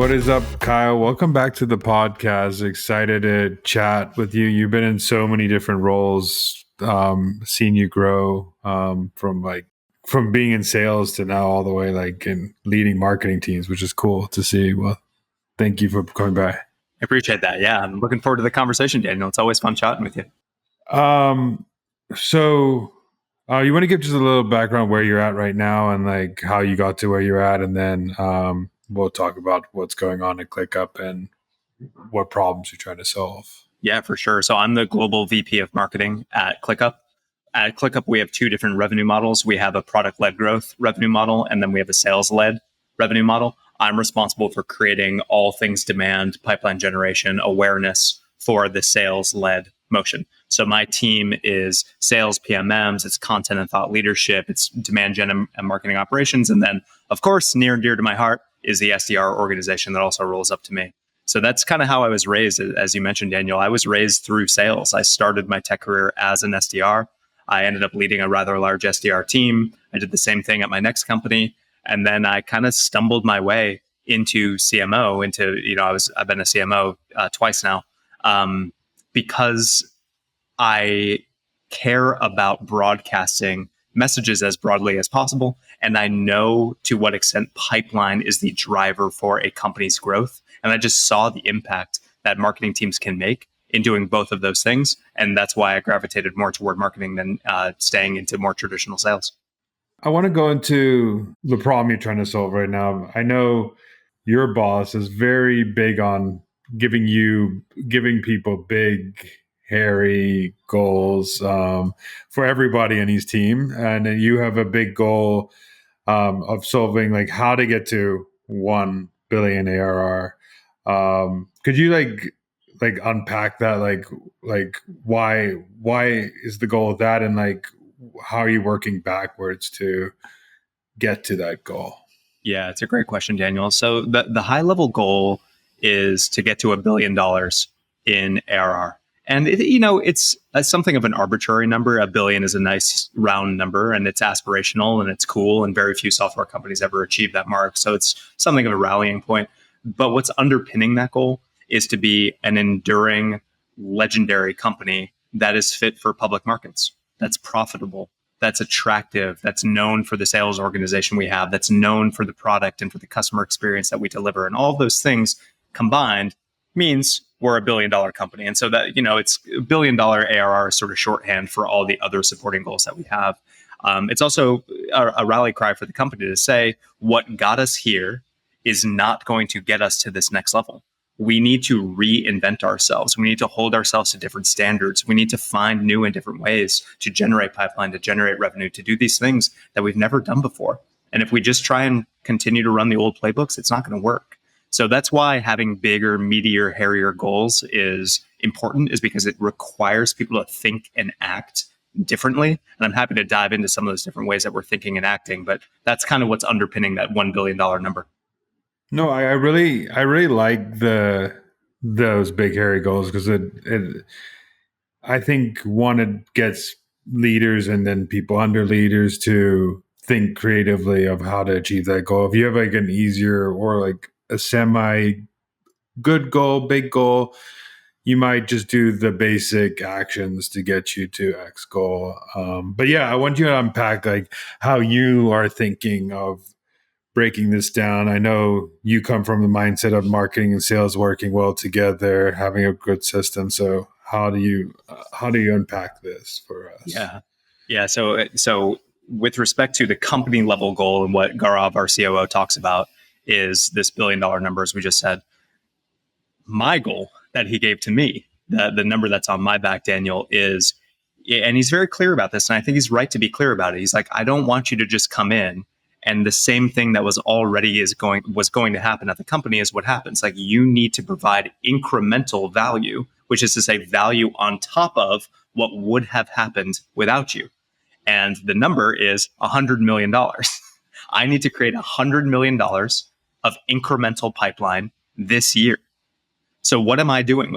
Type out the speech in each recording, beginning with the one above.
What is up, Kyle? Welcome back to the podcast. Excited to chat with you. You've been in so many different roles, seen you grow from being in sales to now all the way in leading marketing teams, which is cool to see. Well, thank you for coming by. I appreciate that. Yeah, I'm looking forward to the conversation, Daniel. It's always fun chatting with you. So you want to give just a little background where you're at right now and how you got to where you're at, and then we'll talk about what's going on at ClickUp and what problems you're trying to solve. Yeah, for sure. So I'm the global VP of marketing at ClickUp. At ClickUp, we have two different revenue models. We have a product-led growth revenue model, and then we have a sales-led revenue model. I'm responsible for creating all things demand, pipeline generation, awareness for the sales-led motion. So my team is sales PMMs, it's content and thought leadership, it's demand gen and marketing operations. And then, of course, near and dear to my heart is the SDR organization that also rolls up to me. So that's kind of how I was raised. As you mentioned, Daniel, I was raised through sales. I started my tech career as an SDR. I ended up leading a rather large SDR team. I did the same thing at my next company. And then I kind of stumbled my way into CMO, I've been a CMO twice now, because I care about broadcasting messages as broadly as possible. And I know to what extent pipeline is the driver for a company's growth. And I just saw the impact that marketing teams can make in doing both of those things. And that's why I gravitated more toward marketing than staying into more traditional sales. I want to go into the problem you're trying to solve right now. I know your boss is very big on giving people big, hairy goals for everybody in his team. And you have a big goal of solving how to get to 1 billion ARR. Could you unpack that? Why is the goal of that? And how are you working backwards to get to that goal? Yeah, it's a great question, Daniel. So the high level goal is to get to $1 billion in ARR. And it's something of an arbitrary number. $1 billion is a nice round number, and it's aspirational and it's cool. And very few software companies ever achieve that mark. So it's something of a rallying point. But what's underpinning that goal is to be an enduring, legendary company that is fit for public markets, that's profitable, that's attractive, that's known for the sales organization we have, that's known for the product and for the customer experience that we deliver. And all of those things combined means we're a $1 billion company. And so that, it's $1 billion ARR is sort of shorthand for all the other supporting goals that we have. It's also a rally cry for the company to say what got us here is not going to get us to this next level. We need to reinvent ourselves. We need to hold ourselves to different standards. We need to find new and different ways to generate pipeline, to generate revenue, to do these things that we've never done before. And if we just try and continue to run the old playbooks, it's not going to work. So that's why having bigger, meatier, hairier goals is important, is because it requires people to think and act differently. And I'm happy to dive into some of those different ways that we're thinking and acting, but that's kind of what's underpinning that $1 billion number. No, I really like those big hairy goals because I think it gets leaders and then people under leaders to think creatively of how to achieve that goal. If you have an easier or a semi good goal, big goal, you might just do the basic actions to get you to X goal. But yeah, I want you to unpack how you are thinking of breaking this down. I know you come from the mindset of marketing and sales working well together, having a good system. So how do you unpack this for us? Yeah. So with respect to the company level goal and what Gaurav, our COO, talks about is this $1 billion number, as we just said. My goal that he gave to me, the number that's on my back, Daniel, is, and he's very clear about this, and I think he's right to be clear about it. He's like, I don't want you to just come in and the same thing that was going to happen at the company is what happens. You need to provide incremental value, which is to say value on top of what would have happened without you. And the number is $100 million. I need to create $100 million of incremental pipeline this year. So what am I doing?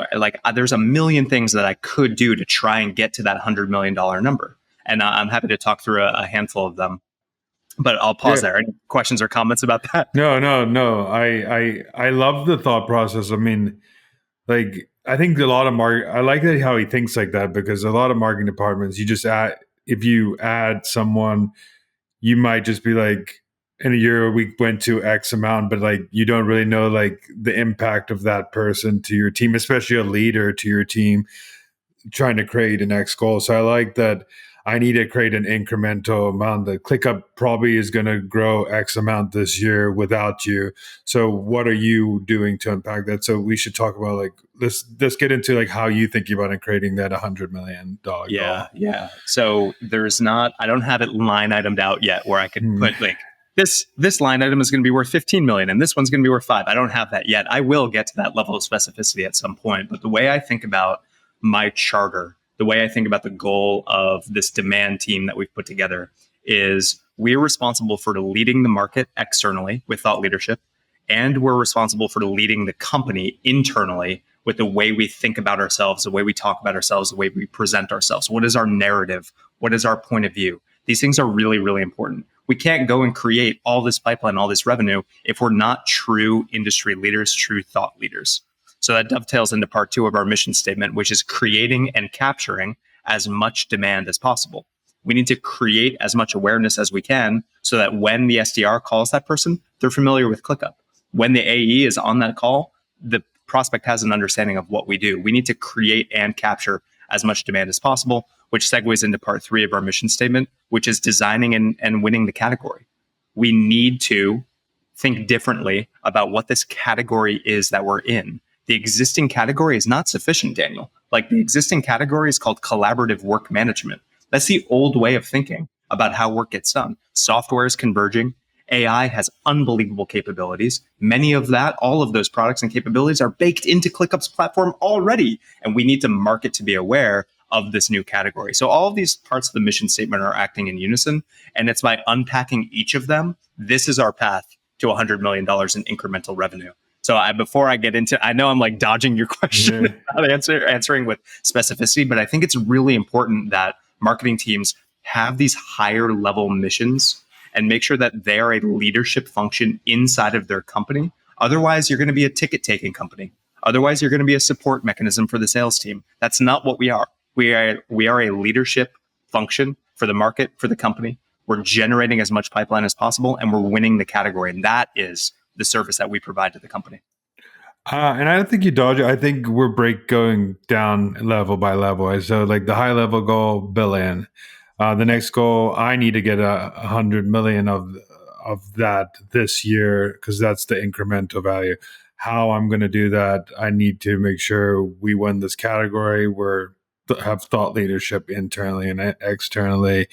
There's a million things that I could do to try and get to that $100 million number. And I'm happy to talk through a handful of them. But I'll pause Yeah. there. Any questions or comments about that? No, no, no. I love the thought process. I mean, like I think a lot of I like that how he thinks like that, because a lot of marketing departments, you just add, if you add someone, you might just be like, in a year we went to X amount, but like you don't really know like the impact of that person to your team, especially a leader to your team trying to create an X goal. So I like that I need to create an incremental amount. The ClickUp probably is going to grow X amount this year without you. So what are you doing to impact that? So we should talk about like, let's get into like how you thinking about and creating that $100 million Yeah, goal. yeah. So there's not, I don't have it line itemed out yet where I could Hmm. put like this line item is going to be worth 15 million and this one's going to be worth 5. I don't have that yet. I will get to that level of specificity at some point. But the way I think about my charter, the way I think about the goal of this demand team that we've put together is we're responsible for leading the market externally with thought leadership, and we're responsible for leading the company internally with the way we think about ourselves, the way we talk about ourselves, the way we present ourselves. What is our narrative? What is our point of view? These things are really, really important. We can't go and create all this pipeline, all this revenue, if we're not true industry leaders, true thought leaders. So that dovetails into part 2 of our mission statement, which is creating and capturing as much demand as possible. We need to create as much awareness as we can so that when the SDR calls that person, they're familiar with ClickUp. When the AE is on that call, the prospect has an understanding of what we do. We need to create and capture as much demand as possible, which segues into part 3 of our mission statement, which is designing and winning the category. We need to think differently about what this category is that we're in. The existing category is not sufficient, Daniel. Like, the existing category is called collaborative work management. That's the old way of thinking about how work gets done. Software is converging. AI has unbelievable capabilities. Many of that, all of those products and capabilities are baked into ClickUp's platform already. And we need to market to be aware of this new category. So all of these parts of the mission statement are acting in unison. And it's by unpacking each of them, this is our path to $100 million in incremental revenue. So before I get into, I know I'm like dodging your question, Yeah. about answering with specificity, but I think it's really important that marketing teams have these higher level missions and make sure that they're a leadership function inside of their company. Otherwise, you're going to be a ticket taking company. Otherwise, you're going to be a support mechanism for the sales team. That's not what we are. We are a leadership function for the market, for the company. We're generating as much pipeline as possible, and we're winning the category. And that is the service that we provide to the company. And I don't think you dodge it. I think we're going down level by level. So like the high level goal, billion. The next goal, I need to get 100 million of that this year, because that's the incremental value. How I'm going to do that, I need to make sure we win this category. Have thought leadership internally and externally.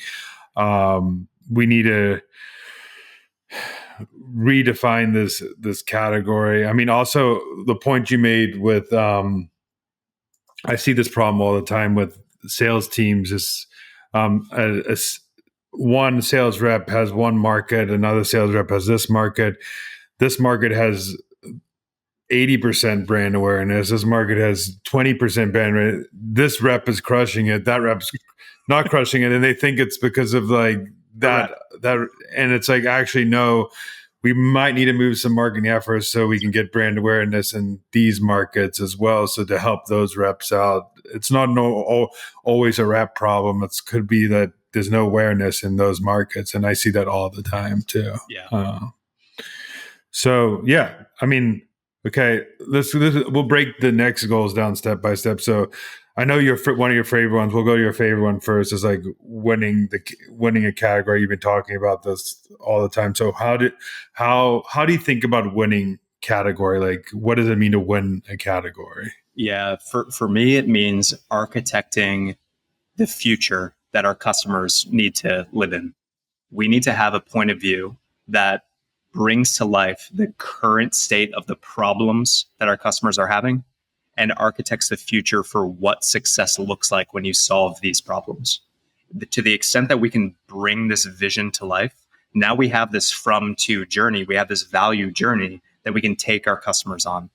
We need to redefine this category. I mean, also the point you made with I see this problem all the time with sales teams is one sales rep has one market, another sales rep has this market. This market has 80% brand awareness. This market has 20% brand awareness. This rep is crushing it. That rep's not crushing it. And they think it's because of like that, and it's like, actually, no, we might need to move some marketing efforts so we can get brand awareness in these markets as well. So to help those reps out, it's not always a rep problem. It could be that there's no awareness in those markets. And I see that all the time too. Yeah. So yeah, I mean, okay, we'll break the next goals down step by step. So I know one of your favorite ones. We'll go to your favorite one first. Is like winning a category. You've been talking about this all the time. So how do you think about winning category? Like, what does it mean to win a category? Yeah. For me, it means architecting the future that our customers need to live in. We need to have a point of view that brings to life the current state of the problems that our customers are having and architects the future for what success looks like when you solve these problems. To the extent that we can bring this vision to life, now we have this from to journey. We have this value journey that we can take our customers on.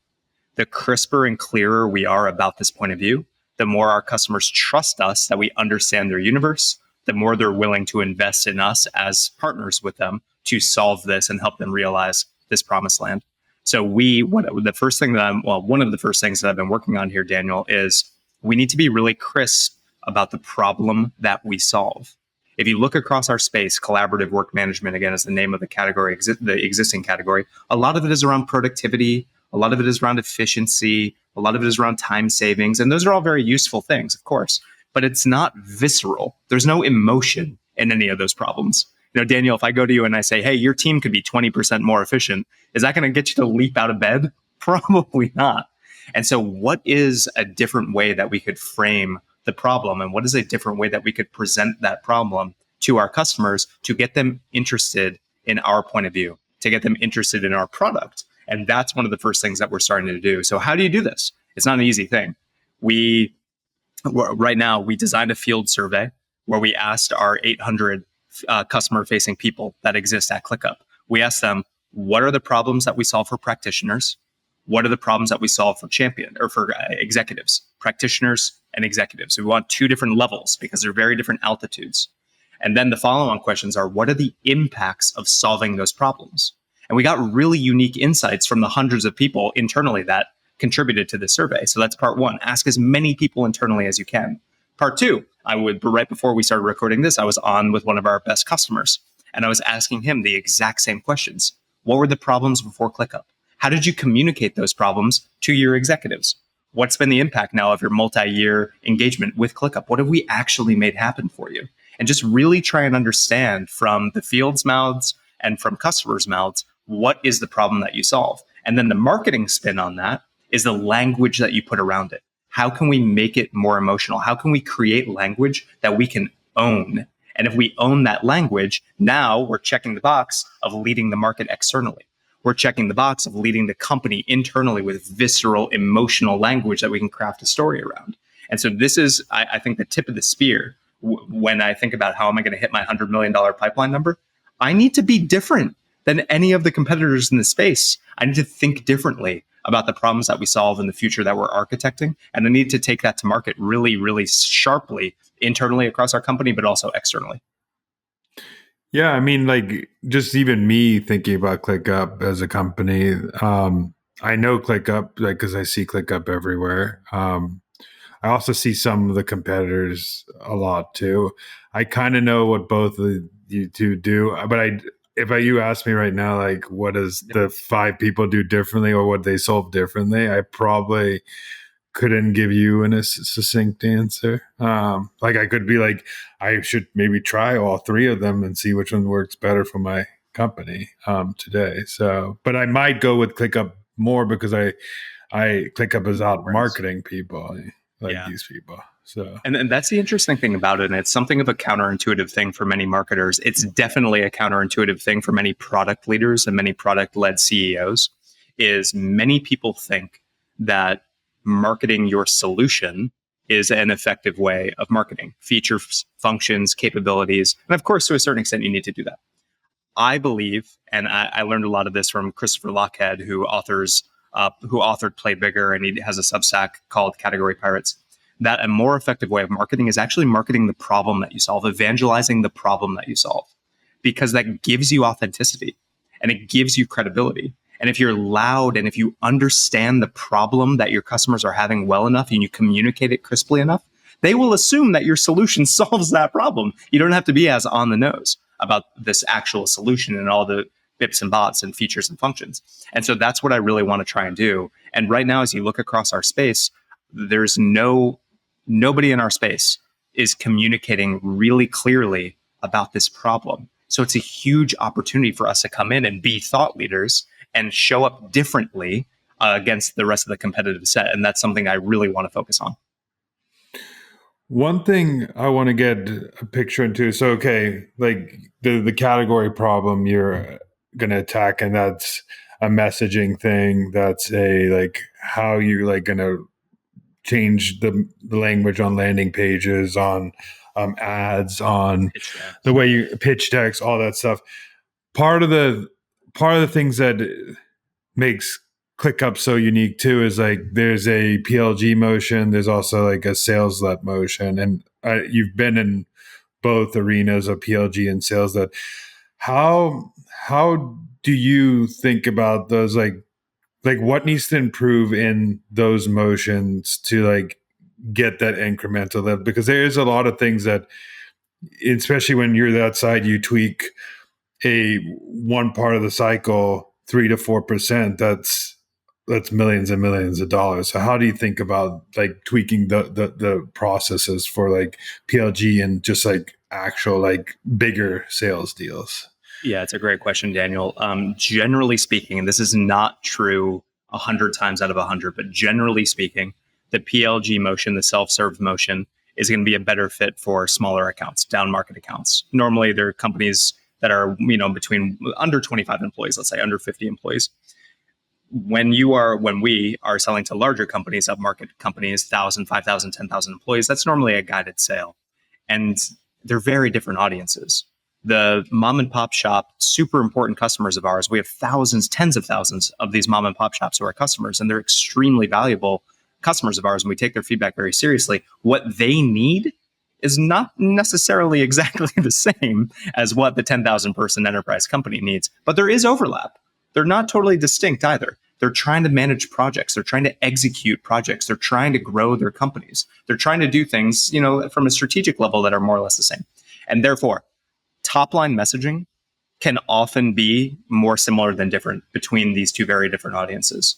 The crisper and clearer we are about this point of view, the more our customers trust us that we understand their universe, the more they're willing to invest in us as partners with them to solve this and help them realize this promised land. So one of the first things that I've been working on here, Daniel, is we need to be really crisp about the problem that we solve. If you look across our space, collaborative work management, again, is the name of the category, the existing category. A lot of it is around productivity. A lot of it is around efficiency. A lot of it is around time savings. And those are all very useful things, of course, but it's not visceral. There's no emotion in any of those problems. Daniel, if I go to you and I say, hey, your team could be 20% more efficient, is that going to get you to leap out of bed? Probably not. And so what is a different way that we could frame the problem? And what is a different way that we could present that problem to our customers to get them interested in our point of view, to get them interested in our product? And that's one of the first things that we're starting to do. So how do you do this? It's not an easy thing. Right now, we designed a field survey where we asked our 800 customer-facing people that exist at ClickUp. We asked them, what are the problems that we solve for practitioners? What are the problems that we solve for executives, practitioners and executives? We want two different levels because they're very different altitudes. And then the follow-on questions are, what are the impacts of solving those problems? And we got really unique insights from the hundreds of people internally that contributed to this survey. So that's part one. Ask as many people internally as you can. Part two, right before we started recording this, I was on with one of our best customers, and I was asking him the exact same questions. What were the problems before ClickUp? How did you communicate those problems to your executives? What's been the impact now of your multi-year engagement with ClickUp? What have we actually made happen for you? And just really try and understand from the field's mouths and from customers' mouths, what is the problem that you solve? And then the marketing spin on that is the language that you put around it. How can we make it more emotional? How can we create language that we can own? And if we own that language, now we're checking the box of leading the market externally. We're checking the box of leading the company internally with visceral, emotional language that we can craft a story around. And so this is, I think, the tip of the spear. When I think about how am I going to hit my $100 million pipeline number, I need to be different than any of the competitors in the space. I need to think differently about the problems that we solve in the future that we're architecting. And I need to take that to market really, really sharply, internally across our company, but also externally. Yeah, I mean, like, just even me thinking about ClickUp as a company, I know ClickUp, like, because I see ClickUp everywhere. I also see some of the competitors a lot too. I kind of know what both of you two do, but if you ask me right now, like, what does the 5 people do differently or what they solve differently, I probably couldn't give you a succinct answer. Like, I could be like, I should maybe try all 3 of them and see which one works better for my company today. So, but I might go with ClickUp more because I ClickUp is out marketing people these people. So, and that's the interesting thing about it. And it's something of a counterintuitive thing for many marketers. It's definitely a counterintuitive thing for many product leaders and many product-led CEOs, is many people think that marketing your solution is an effective way of marketing features, functions, capabilities. And of course, to a certain extent, you need to do that. I believe, and I learned a lot of this from Christopher Lochhead, who authored Play Bigger, and he has a Substack called Category Pirates, that a more effective way of marketing is actually marketing the problem that you solve, evangelizing the problem that you solve, because that gives you authenticity and it gives you credibility. And if you're loud and if you understand the problem that your customers are having well enough and you communicate it crisply enough, they will assume that your solution solves that problem. You don't have to be as on the nose about this actual solution and all the bips and bots and features and functions. And so that's what I really want to try and do. And right now, as you look across our space, there's nobody in our space is communicating really clearly about this problem. So it's a huge opportunity for us to come in and be thought leaders and show up differently against the rest of the competitive set. And that's something I really want to focus on. One thing I want to get a picture into. So, okay, like the category problem you're going to attack, and that's a messaging thing. That's how you going to change the language on landing pages, on ads, on the way you pitch text, all that stuff. Part of the things that makes ClickUp so unique too is there's a PLG motion. There's also a sales led motion, and you've been in both arenas of PLG and sales, that how do you think about those, like what needs to improve in those motions to like get that incremental lift? Because there is a lot of things that, especially when you're that side, you tweak a one part of the cycle 3 to 4%. That's millions and millions of dollars. So how do you think about like tweaking the processes for like PLG and just like actual like bigger sales deals? Yeah, it's a great question, Daniel. Generally speaking, and this is not true 100 times out of 100, but generally speaking, the PLG motion, the self-serve motion, is going to be a better fit for smaller accounts, down market accounts. Normally, they're companies that are between under 25 employees, let's say under 50 employees. When we are selling to larger companies, upmarket companies, 1,000, 5,000, 10,000 employees, that's normally a guided sale, and they're very different audiences. The mom and pop shop, super important customers of ours. We have thousands, tens of thousands of these mom and pop shops who are customers, and they're extremely valuable customers of ours, and we take their feedback very seriously. What they need is not necessarily exactly the same as what the 10,000 person enterprise company needs, but there is overlap. They're not totally distinct either. They're trying to manage projects. They're trying to execute projects. They're trying to grow their companies. They're trying to do things, from a strategic level that are more or less the same. And therefore, top line messaging can often be more similar than different between these two very different audiences.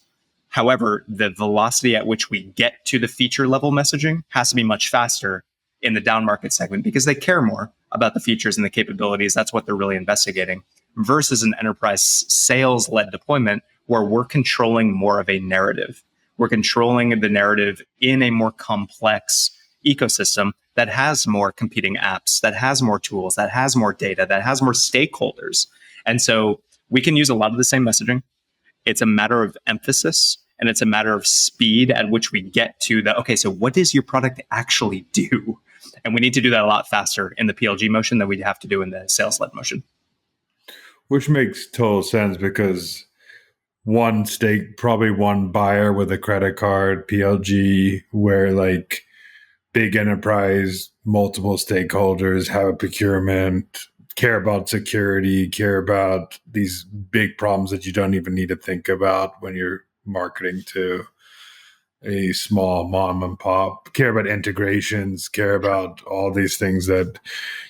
However, the velocity at which we get to the feature level messaging has to be much faster in the down market segment because they care more about the features and the capabilities. That's what they're really investigating, versus an enterprise sales led deployment where we're controlling more of a narrative. We're controlling the narrative in a more complex ecosystem that has more competing apps, that has more tools, that has more data, that has more stakeholders. And so we can use a lot of the same messaging. It's a matter of emphasis, and it's a matter of speed at which we get to okay, so what does your product actually do? And we need to do that a lot faster in the PLG motion than we'd have to do in the sales-led motion. Which makes total sense, because probably one buyer with a credit card, PLG, where like big enterprise, multiple stakeholders have a procurement, care about security, care about these big problems that you don't even need to think about when you're marketing to a small mom and pop, care about integrations, care about all these things that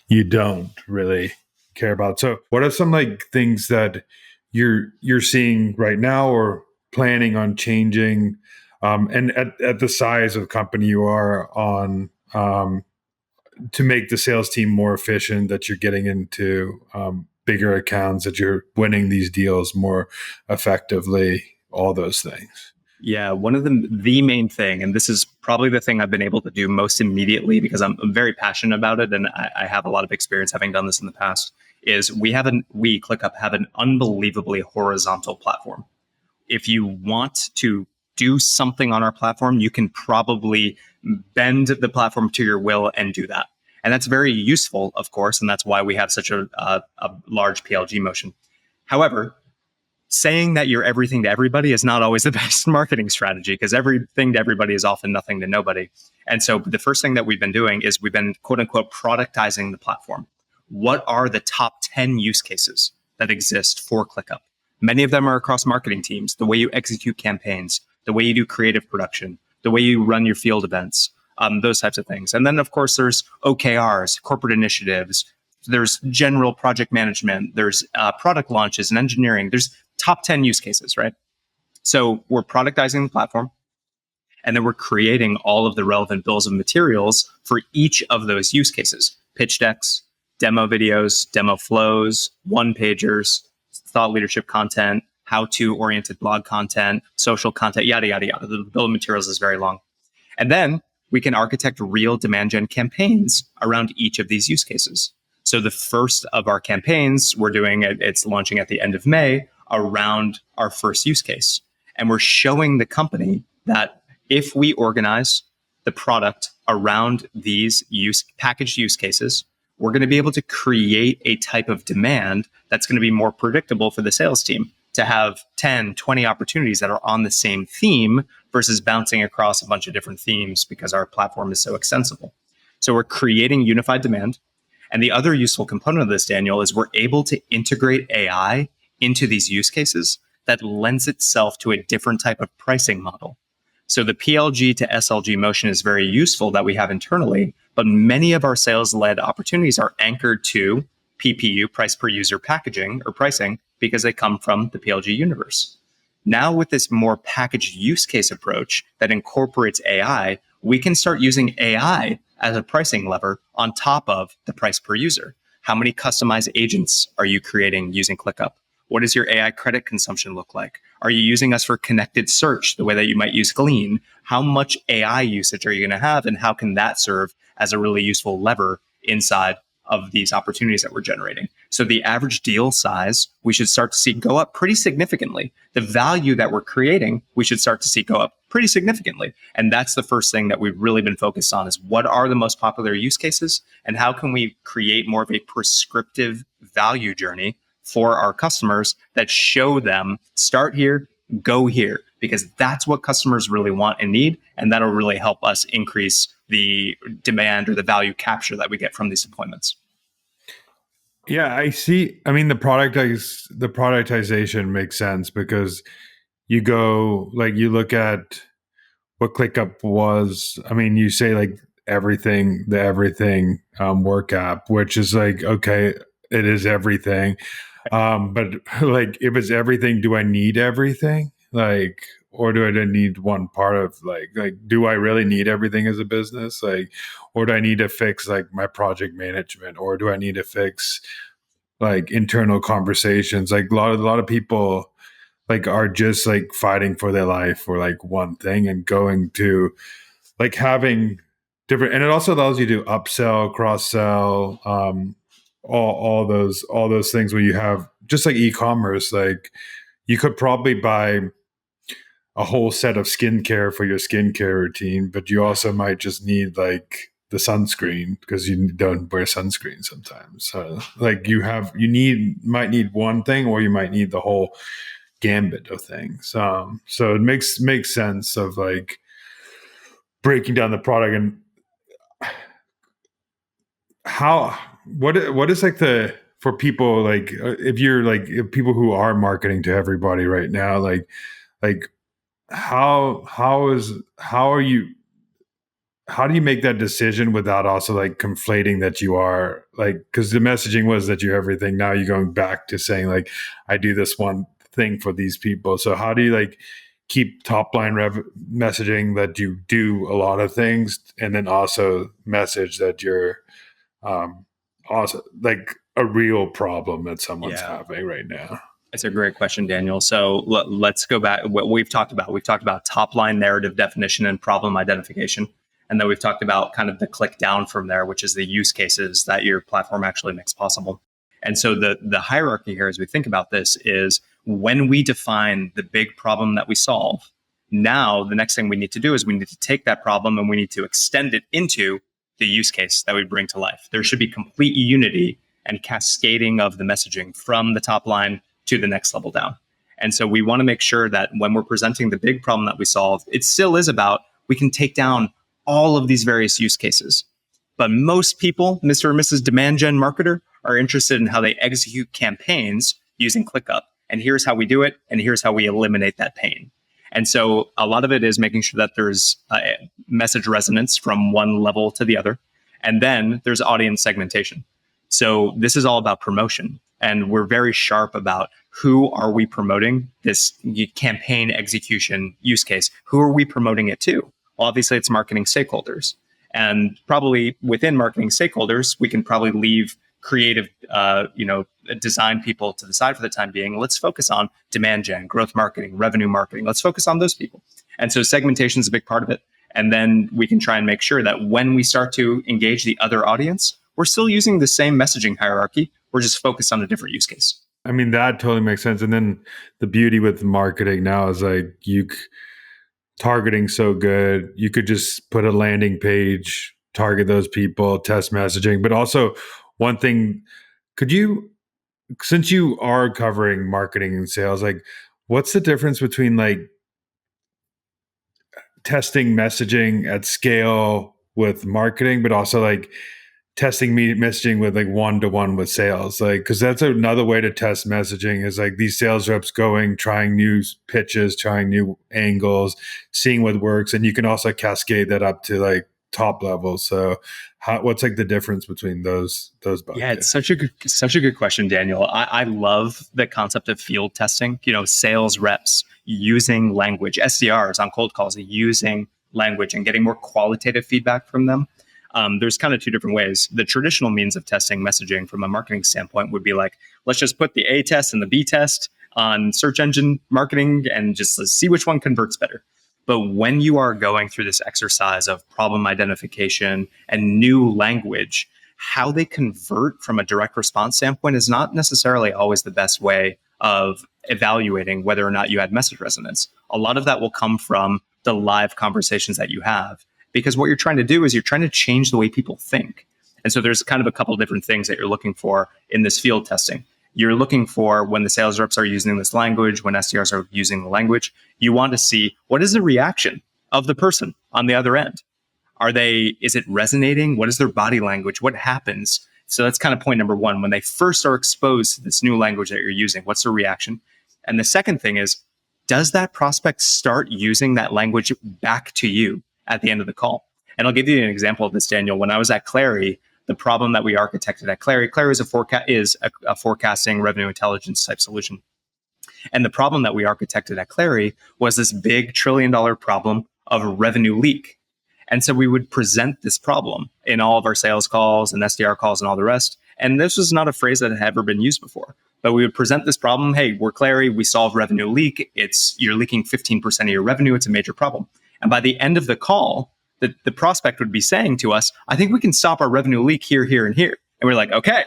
you don't really care about. So what are some like things that you're seeing right now or planning on changing, and at the size of company you are on, to make the sales team more efficient, that you're getting into bigger accounts, that you're winning these deals more effectively, all those things? Yeah, one of the main thing, and this is probably the thing I've been able to do most immediately because I'm very passionate about it, and I have a lot of experience having done this in the past, is we, ClickUp, have an unbelievably horizontal platform. If you want to do something on our platform, you can probably bend the platform to your will and do that. And that's very useful, of course, and that's why we have such a large PLG motion. However, saying that you're everything to everybody is not always the best marketing strategy, because everything to everybody is often nothing to nobody. And so the first thing that we've been doing is we've been, quote unquote, productizing the platform. What are the top 10 use cases that exist for ClickUp? Many of them are across marketing teams, the way you execute campaigns, the way you do creative production, the way you run your field events, those types of things. And then, of course, there's OKRs, corporate initiatives, there's general project management, there's product launches and engineering. There's top 10 use cases, right? So we're productizing the platform, and then we're creating all of the relevant bills of materials for each of those use cases: pitch decks, demo videos, demo flows, one-pagers, thought leadership content, how-to oriented blog content, social content, yada, yada, yada. The bill of materials is very long. And then we can architect real demand gen campaigns around each of these use cases. So the first of our campaigns we're doing, it's launching at the end of May, around our first use case. And we're showing the company that if we organize the product around these packaged use cases, we're going to be able to create a type of demand that's going to be more predictable for the sales team to have 10, 20 opportunities that are on the same theme versus bouncing across a bunch of different themes because our platform is so extensible. So we're creating unified demand. And the other useful component of this, Daniel, is we're able to integrate AI into these use cases that lends itself to a different type of pricing model. So the PLG to SLG motion is very useful that we have internally, but many of our sales-led opportunities are anchored to PPU, price per user packaging or pricing, because they come from the PLG universe. Now, with this more packaged use case approach that incorporates AI, we can start using AI as a pricing lever on top of the price per user. How many customized agents are you creating using ClickUp? What does your AI credit consumption look like? Are you using us for connected search the way that you might use Glean? How much AI usage are you going to have? And how can that serve as a really useful lever inside of these opportunities that we're generating? So the average deal size, we should start to see go up pretty significantly. The value that we're creating, we should start to see go up pretty significantly. And that's the first thing that we've really been focused on, is what are the most popular use cases and how can we create more of a prescriptive value journey for our customers that show them start here, go here, because that's what customers really want and need. And that'll really help us increase the demand or the value capture that we get from these deployments. Yeah, I see. I mean, the productization makes sense because you go like you look at what ClickUp was. I mean, you say like the everything work app, which is like, okay, it is everything. But like, if it's everything, do I need everything? Like, or do I need one part of like, do I really need everything as a business? Like, or do I need to fix like my project management, or do I need to fix like internal conversations? Like a lot of people like are just like fighting for their life for like one thing and going to like having different, and it also allows you to upsell, cross sell, all those things where you have just like e-commerce. Like you could probably buy a whole set of skincare for your skincare routine, but you also might just need like the sunscreen because you don't wear sunscreen sometimes. So like might need one thing, or you might need the whole gambit of things. So it makes sense of like breaking down the product. And how what is like the for people like if people who are marketing to everybody right now, like how do you make that decision without also like conflating that you are like, because the messaging was that you're everything, now you're going back to saying like I do this one thing for these people. So how do you like keep top line messaging that you do a lot of things, and then also message that you're also like a real problem that someone's Yeah. having right now? It's a great question, Daniel. So let's go back. What we've talked about, top line narrative definition and problem identification. And then we've talked about kind of the click down from there, which is the use cases that your platform actually makes possible. And so the hierarchy here, as we think about this, is when we define the big problem that we solve, now the next thing we need to do is we need to take that problem and we need to extend it into the use case that we bring to life. There should be complete unity and cascading of the messaging from the top line to the next level down. And so we want to make sure that when we're presenting the big problem that we solve, it still is about we can take down all of these various use cases. But most people, Mr. or Mrs. Demand Gen Marketer, are interested in how they execute campaigns using ClickUp. And here's how we do it, and here's how we eliminate that pain. And so a lot of it is making sure that there's message resonance from one level to the other. And then there's audience segmentation. So this is all about promotion. And we're very sharp about who are we promoting this campaign execution use case? Who are we promoting it to? Well, obviously, it's marketing stakeholders. And probably within marketing stakeholders, we can probably leave creative, design people to the side for the time being. Let's focus on demand gen, growth marketing, revenue marketing. Let's focus on those people. And so segmentation is a big part of it. And then we can try and make sure that when we start to engage the other audience, we're still using the same messaging hierarchy. We're just focused on a different use case. I mean, that totally makes sense. And then the beauty with marketing now is like targeting so good. You could just put a landing page, target those people, test messaging. But also one thing, since you are covering marketing and sales, like what's the difference between like testing messaging at scale with marketing, but also like testing messaging with like one-to-one with sales, like, because that's another way to test messaging is like these sales reps going, trying new pitches, trying new angles, seeing what works, and you can also cascade that up to like top levels. So what's like the difference between those Yeah, it's buckets? such a good question, Daniel. I love the concept of field testing. Sales reps using language, SDRs on cold calls, using language and getting more qualitative feedback from them. There's kind of two different ways. The traditional means of testing messaging from a marketing standpoint would be like, let's just put the A test and the B test on search engine marketing and just let's see which one converts better. But when you are going through this exercise of problem identification and new language, how they convert from a direct response standpoint is not necessarily always the best way of evaluating whether or not you had message resonance. A lot of that will come from the live conversations that you have, because what you're trying to do is you're trying to change the way people think. And so there's kind of a couple of different things that you're looking for in this field testing. You're looking for when the sales reps are using this language, when SDRs are using the language, you want to see what is the reaction of the person on the other end. Is it resonating? What is their body language? What happens? So that's kind of point number one. When they first are exposed to this new language that you're using, what's their reaction? And the second thing is, does that prospect start using that language back to you at the end of the call? And I'll give you an example of this, Daniel. When I was at Clary, the problem that we architected at Clary is a forecasting revenue intelligence type solution. And the problem that we architected at Clary was this big $1 trillion problem of revenue leak. And so we would present this problem in all of our sales calls and SDR calls and all the rest. And this was not a phrase that had ever been used before. But we would present this problem. Hey, we're Clary. We solve revenue leak. You're leaking 15% of your revenue. It's a major problem. And by the end of the call, the prospect would be saying to us, I think we can stop our revenue leak here, here, and here. And we're like, okay,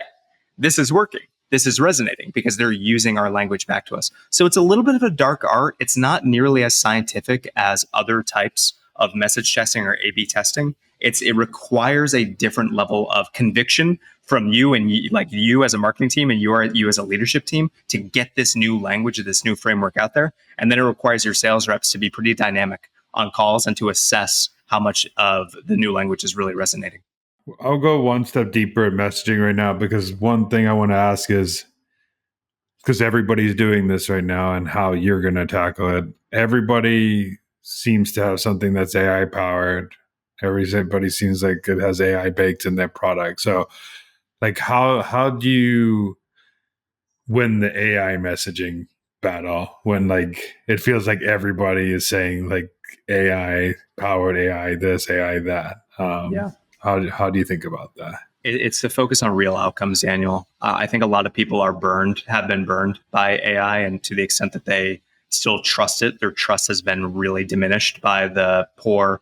this is working. This is resonating because they're using our language back to us. So it's a little bit of a dark art. It's not nearly as scientific as other types of message testing or A/B testing. It requires a different level of conviction from you and you as a marketing team and you as a leadership team to get this new language, this new framework out there. And then it requires your sales reps to be pretty dynamic on calls and to assess how much of the new language is really resonating. I'll go one step deeper at messaging right now, because one thing I want to ask is, because everybody's doing this right now and how you're going to tackle it. Everybody seems to have something that's AI powered. Everybody seems like it has AI baked in their product. So like how do you win the AI messaging battle when like it feels like everybody is saying like AI powered, AI this, AI that? Yeah. How do you think about that? It's the focus on real outcomes, Daniel. I think a lot of people have been burned by AI, and to the extent that they still trust it, their trust has been really diminished by the poor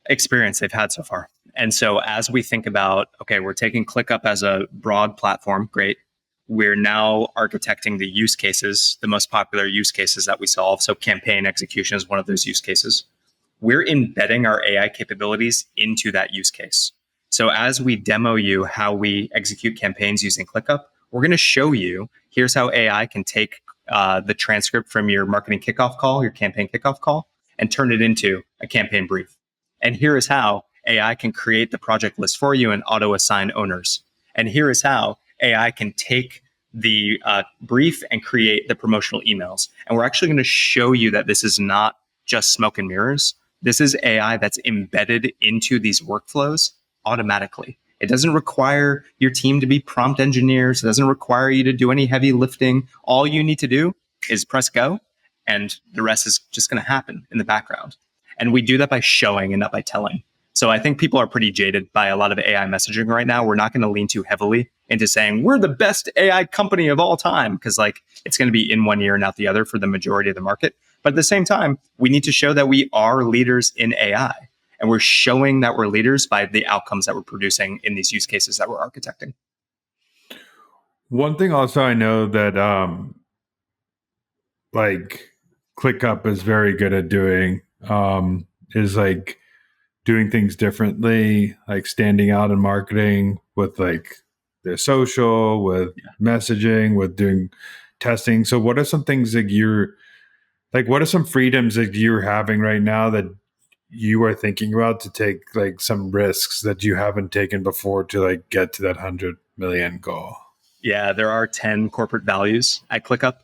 experience they've had so far. And so as we think about, okay, we're taking ClickUp as a broad platform, great. We're now architecting the use cases, the most popular use cases that we solve. So campaign execution is one of those use cases. We're embedding our AI capabilities into that use case. So as we demo you how we execute campaigns using ClickUp, we're going to show you, here's how AI can take the transcript from your marketing kickoff call, your campaign kickoff call, and turn it into a campaign brief. And here is how AI can create the project list for you and auto-assign owners. And here is how AI can take the brief and create the promotional emails. And we're actually going to show you that this is not just smoke and mirrors. This is AI that's embedded into these workflows automatically. It doesn't require your team to be prompt engineers. It doesn't require you to do any heavy lifting. All you need to do is press go, and the rest is just going to happen in the background. And we do that by showing and not by telling. So I think people are pretty jaded by a lot of AI messaging right now. We're not going to lean too heavily into saying we're the best AI company of all time, because like it's going to be in one ear and out the other for the majority of the market. But at the same time, we need to show that we are leaders in AI. And we're showing that we're leaders by the outcomes that we're producing in these use cases that we're architecting. One thing also I know that like ClickUp is very good at doing is like doing things differently, like standing out in marketing with like their social, with messaging, with doing testing. So what are some things that what are some freedoms that you're having right now that you are thinking about to take like some risks that you haven't taken before to like get to that 100 million goal? Yeah, there are 10 corporate values at ClickUp.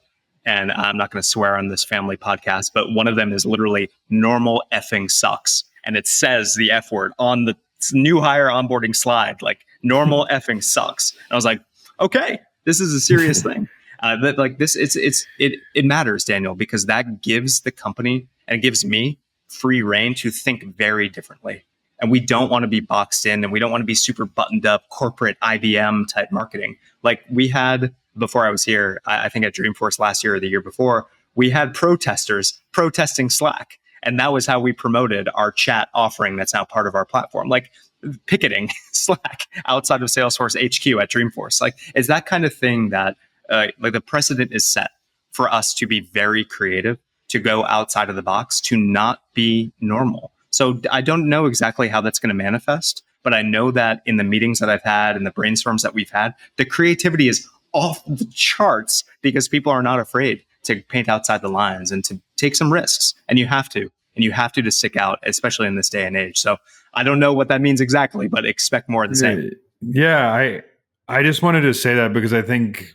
And I'm not going to swear on this family podcast, but one of them is literally normal effing sucks. And it says the F word on the new hire onboarding slide, like normal effing sucks. And I was like, okay, this is a serious thing. That like this, it matters, Daniel, because that gives the company and it gives me free reign to think very differently. And we don't want to be boxed in, and we don't want to be super buttoned up corporate IBM type marketing. Like we had before I was here, I think at Dreamforce last year or the year before, we had protesters protesting Slack. And that was how we promoted our chat offering that's now part of our platform. Like picketing Slack outside of Salesforce HQ at Dreamforce. Like, it's that kind of thing that like the precedent is set for us to be very creative, to go outside of the box, to not be normal. So I don't know exactly how that's going to manifest, but I know that in the meetings that I've had and the brainstorms that we've had, the creativity is off the charts because people are not afraid to paint outside the lines and to take some risks. And you have to stick out, especially in this day and age. So I don't know what that means exactly, but expect more of the same. Yeah, I just wanted to say that because I think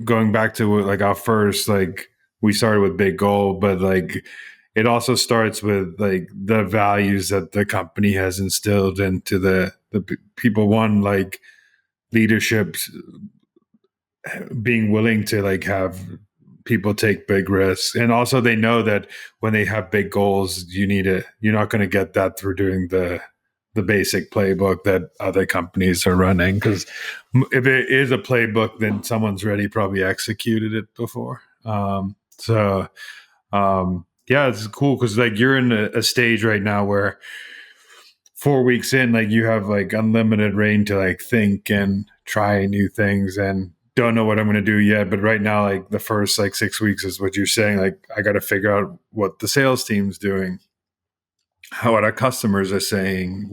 going back to like our first, like we started with big goal, but like it also starts with like the values that the company has instilled into the people. One, like leadership being willing to like have people take big risks, and also they know that when they have big goals, you're not going to get that through doing the basic playbook that other companies are running, because if it is a playbook, then someone's already probably executed it before. Yeah, it's cool because like you're in a stage right now where 4 weeks in, like you have like unlimited reign to like think and try new things, and don't know what I'm going to do yet. But right now, like the first like 6 weeks is what you're saying. Like I got to figure out what the sales team's doing, what our customers are saying,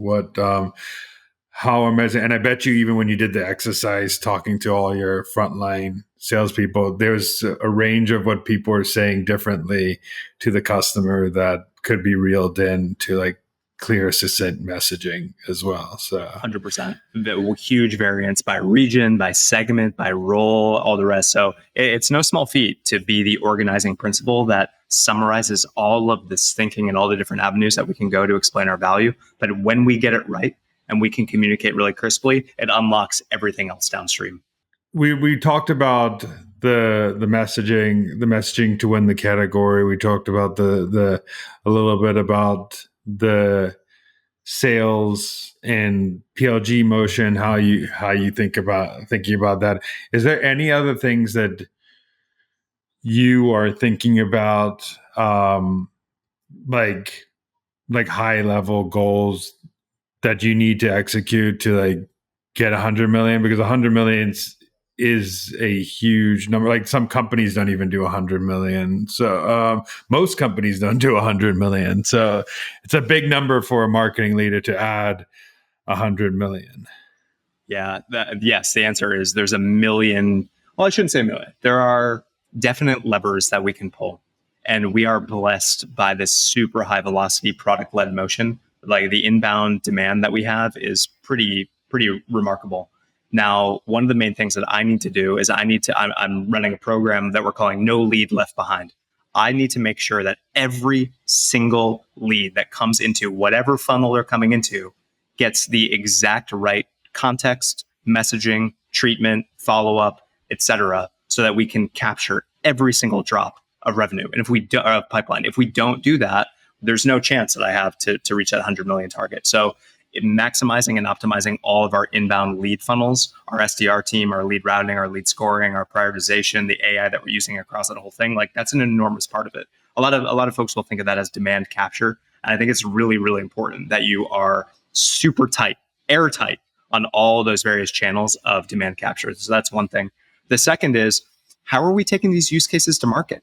how am I, and I bet you even when you did the exercise talking to all your frontline salespeople, there's a range of what people are saying differently to the customer that could be reeled in to like clear, succinct messaging as well. So 100%. The huge variance by region, by segment, by role, all the rest. So it's no small feat to be the organizing principle that summarizes all of this thinking and all the different avenues that we can go to explain our value. But when we get it right and we can communicate really crisply, it unlocks everything else downstream. We talked about the messaging to win the category. We talked about the a little bit about the sales and PLG motion, how you thinking about that. Is there any other things that you are thinking about, like high level goals that you need to execute to like get 100 million? Because 100 million is a huge number. Like some companies don't even do 100 million. So most companies don't do 100 million. So it's a big number for a marketing leader to add 100 million. Yeah. Yes. The answer is there's a million. Well, I shouldn't say a million. There are definite levers that we can pull. And we are blessed by this super high velocity product led motion. Like the inbound demand that we have is pretty remarkable. Now, one of the main things that I need to do is I'm running a program that we're calling No Lead Left Behind. I need to make sure that every single lead that comes into whatever funnel they're coming into gets the exact right context, messaging, treatment, follow up, etc., so that we can capture every single drop of revenue. And if we do pipeline, if we don't do that, there's no chance that I have to reach that 100 million target. So maximizing and optimizing all of our inbound lead funnels, our SDR team, our lead routing, our lead scoring, our prioritization, the AI that we're using across that whole thing, like that's an enormous part of it. A lot of folks will think of that as demand capture. And I think it's really, really important that you are super tight, airtight on all those various channels of demand capture. So that's one thing. The second is, how are we taking these use cases to market?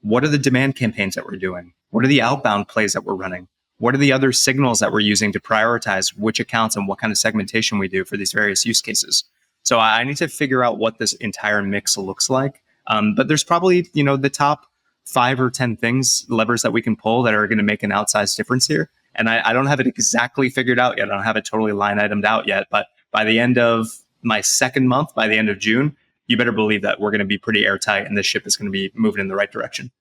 What are the demand campaigns that we're doing? What are the outbound plays that we're running? What are the other signals that we're using to prioritize which accounts and what kind of segmentation we do for these various use cases? So I need to figure out what this entire mix looks like. But there's probably, the top 5 or 10 levers that we can pull that are going to make an outsized difference here. And I don't have it exactly figured out yet. I don't have it totally line itemed out yet. But by the end of my second month, by the end of June, you better believe that we're going to be pretty airtight and this ship is going to be moving in the right direction.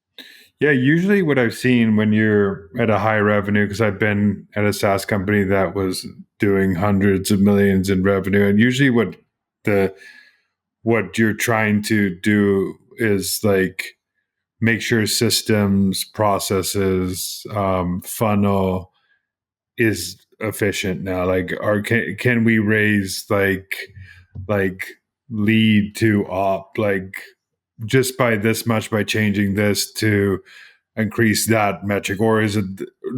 Yeah, usually what I've seen when you're at a high revenue, because I've been at a SaaS company that was doing hundreds of millions in revenue, and usually the what you're trying to do is like make sure systems, processes, funnel is efficient now. Like, can we raise like lead to op like just by this much by changing this to increase that metric, or is it,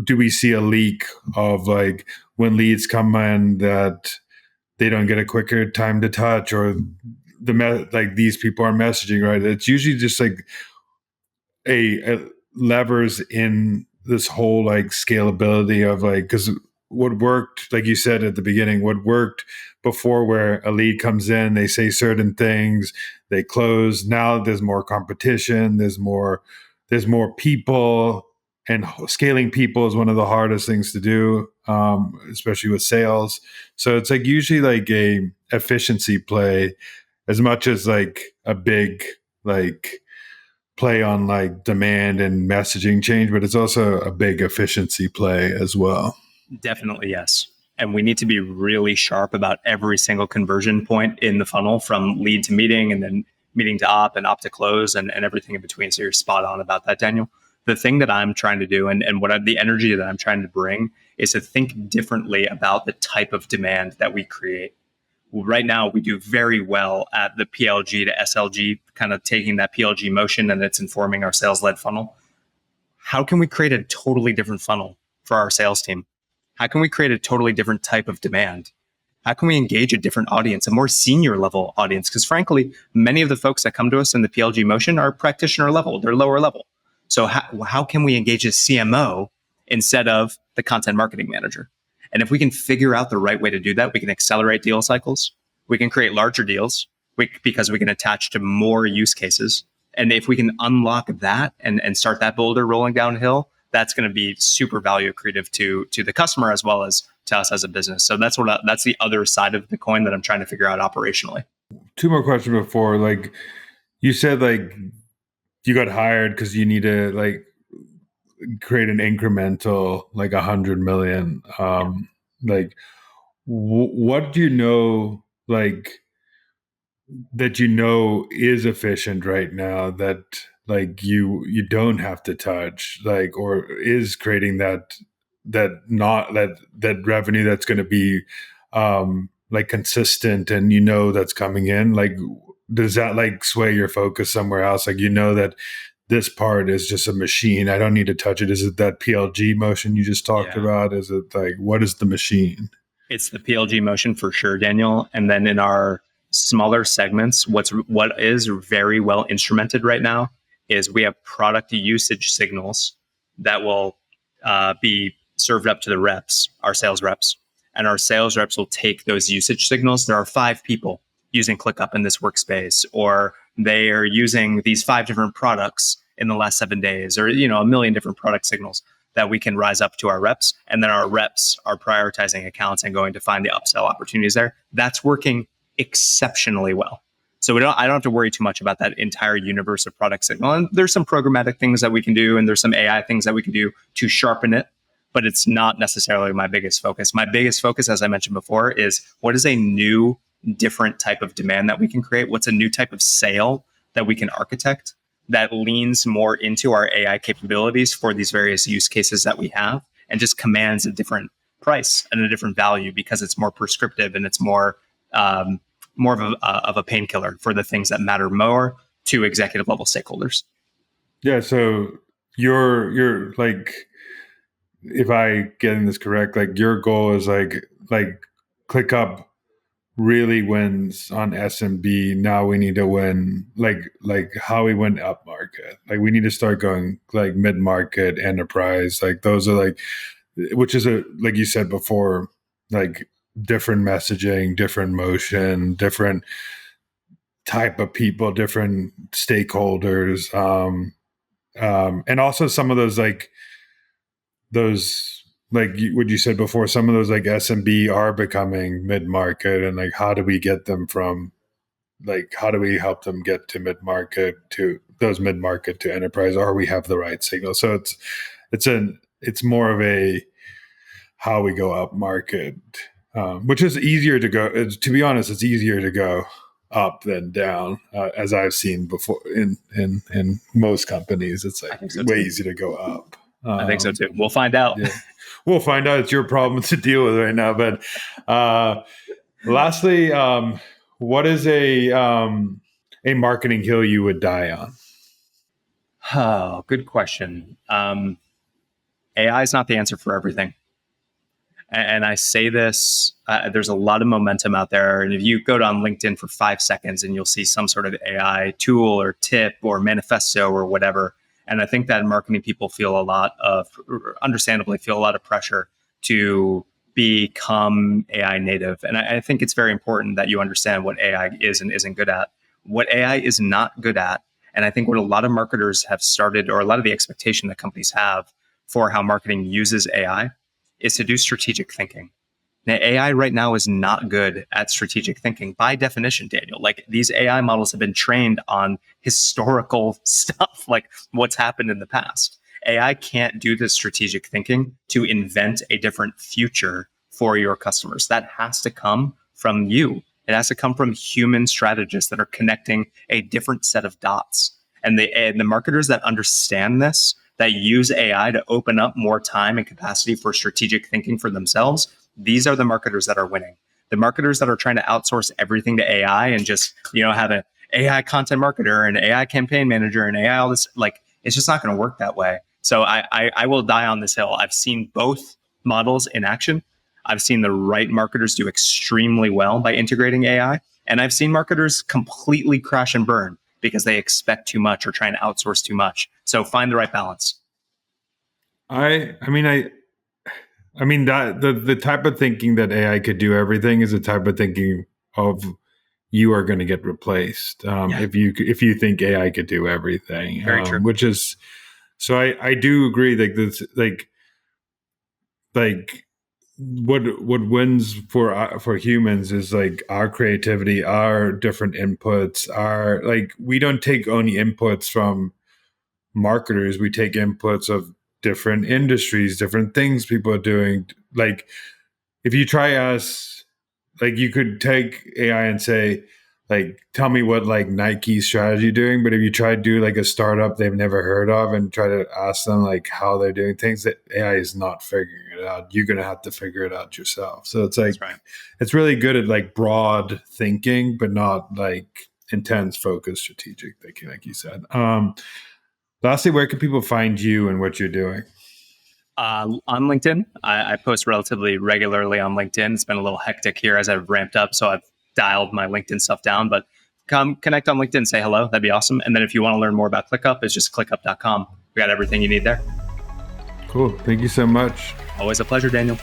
do we see a leak of like when leads come in that they don't get a quicker time to touch, or like these people are messaging right? It's usually just like a levers in this whole like scalability of like, because what worked, like you said at the beginning, what worked before where a lead comes in, they say certain things, they close. Now there's more competition, there's more people, and scaling people is one of the hardest things to do, especially with sales. So it's like usually like a efficiency play as much as like a big like play on like demand and messaging change, but it's also a big efficiency play as well. Definitely, yes. And we need to be really sharp about every single conversion point in the funnel, from lead to meeting and then meeting to op to close, and everything in between. So you're spot on about that, Daniel. The thing that I'm trying to do, and the energy that I'm trying to bring, is to think differently about the type of demand that we create. Right now, we do very well at the PLG to SLG, kind of taking that PLG motion and it's informing our sales led funnel. How can we create a totally different funnel for our sales team? How can we create a totally different type of demand? How can we engage a different audience, a more senior level audience? Because frankly, many of the folks that come to us in the PLG motion are practitioner level, they're lower level. So how can we engage a CMO instead of the content marketing manager? And if we can figure out the right way to do that, we can accelerate deal cycles. We can create larger deals because we can attach to more use cases. And if we can unlock that and start that boulder rolling downhill, that's going to be super value accretive to the customer as well as to us as a business. So that's the other side of the coin that I'm trying to figure out operationally. Two more questions before, like you said, like you got hired because you need to like create an incremental like 100 million. Like what do you know like that is efficient right now that like you don't have to touch, like, or is creating that revenue that's going to be like consistent, and that's coming in, like does that like sway your focus somewhere else, like that this part is just a machine, I don't need to touch it? Is it that PLG motion you just talked about? Is it like, what is the machine? It's the PLG motion for sure, Daniel. And then in our smaller segments, what is very well instrumented right now is we have product usage signals that will be served up to the reps, our sales reps. And our sales reps will take those usage signals. There are 5 people using ClickUp in this workspace, or they are using these 5 different products in the last 7 days, or a million different product signals that we can rise up to our reps. And then our reps are prioritizing accounts and going to find the upsell opportunities there. That's working exceptionally well. So I don't have to worry too much about that entire universe of product signal. And there's some programmatic things that we can do, and there's some AI things that we can do to sharpen it, but it's not necessarily my biggest focus. My biggest focus, as I mentioned before, is what is a new, different type of demand that we can create? What's a new type of sale that we can architect that leans more into our AI capabilities for these various use cases that we have, and just commands a different price and a different value because it's more prescriptive and it's more of a painkiller for the things that matter more to executive level stakeholders. Yeah. So you're like, if I getting this correct, like your goal is like ClickUp really wins on SMB. Now we need to win like how we went up market. Like we need to start going like mid market, enterprise. Like those are like, which is like you said before, like different messaging, different motion, different type of people, different stakeholders, and also some of those like those like what you said before, some of those like SMB are becoming mid-market, and like how do we get them from like how do we help them get to mid-market to those mid-market to enterprise, or we have the right signal. So it's more of a how we go up market, which is easier to go. To be honest, it's easier to go up than down, as I've seen before in most companies. It's like So way too. easier to go up. I think so too. We'll find out. Yeah. We'll find out. It's your problem to deal with right now. But lastly, what is a marketing hill you would die on? Oh, good question. AI is not the answer for everything. And I say this, there's a lot of momentum out there. And if you go on LinkedIn for 5 seconds and you'll see some sort of AI tool or tip or manifesto or whatever. And I think that marketing people understandably feel a lot of pressure to become AI native. And I think it's very important that you understand what AI is and isn't good at. What AI is not good at, and I think what a lot of marketers have started, or a lot of the expectation that companies have for how marketing uses AI, is to do strategic thinking. Now, AI right now is not good at strategic thinking by definition, Daniel. Like these AI models have been trained on historical stuff, like what's happened in the past. AI can't do the strategic thinking to invent a different future for your customers. That has to come from you. It has to come from human strategists that are connecting a different set of dots. And the marketers that understand this, that use AI to open up more time and capacity for strategic thinking for themselves, these are the marketers that are winning. The marketers that are trying to outsource everything to AI and just, have an AI content marketer and AI campaign manager and AI all this, like, it's just not going to work that way. So I will die on this hill. I've seen both models in action. I've seen the right marketers do extremely well by integrating AI. And I've seen marketers completely crash and burn because they expect too much or trying to outsource too much. So find the right balance. I mean that the type of thinking that AI could do everything is the type of thinking of you are going to get replaced if you think AI could do everything. Very true. Which is so I do agree that this like what wins for humans is like our creativity, our different inputs, our like we don't take only inputs from marketers, we take inputs of different industries, different things people are doing. Like if you try us, like you could take AI and say, like, tell me what like Nike's strategy doing. But if you try to do like a startup they've never heard of and try to ask them like how they're doing things, that AI is not figuring it out. You're gonna have to figure it out yourself. So it's like It's really good at like broad thinking, but not like intense, focused, strategic thinking, like you said. Lastly, where can people find you and what you're doing? On LinkedIn, I post relatively regularly on LinkedIn. It's been a little hectic here as I've ramped up, so I've dialed my LinkedIn stuff down. But come connect on LinkedIn, say hello. That'd be awesome. And then if you want to learn more about ClickUp, it's just clickup.com. We got everything you need there. Cool. Thank you so much. Always a pleasure, Daniel.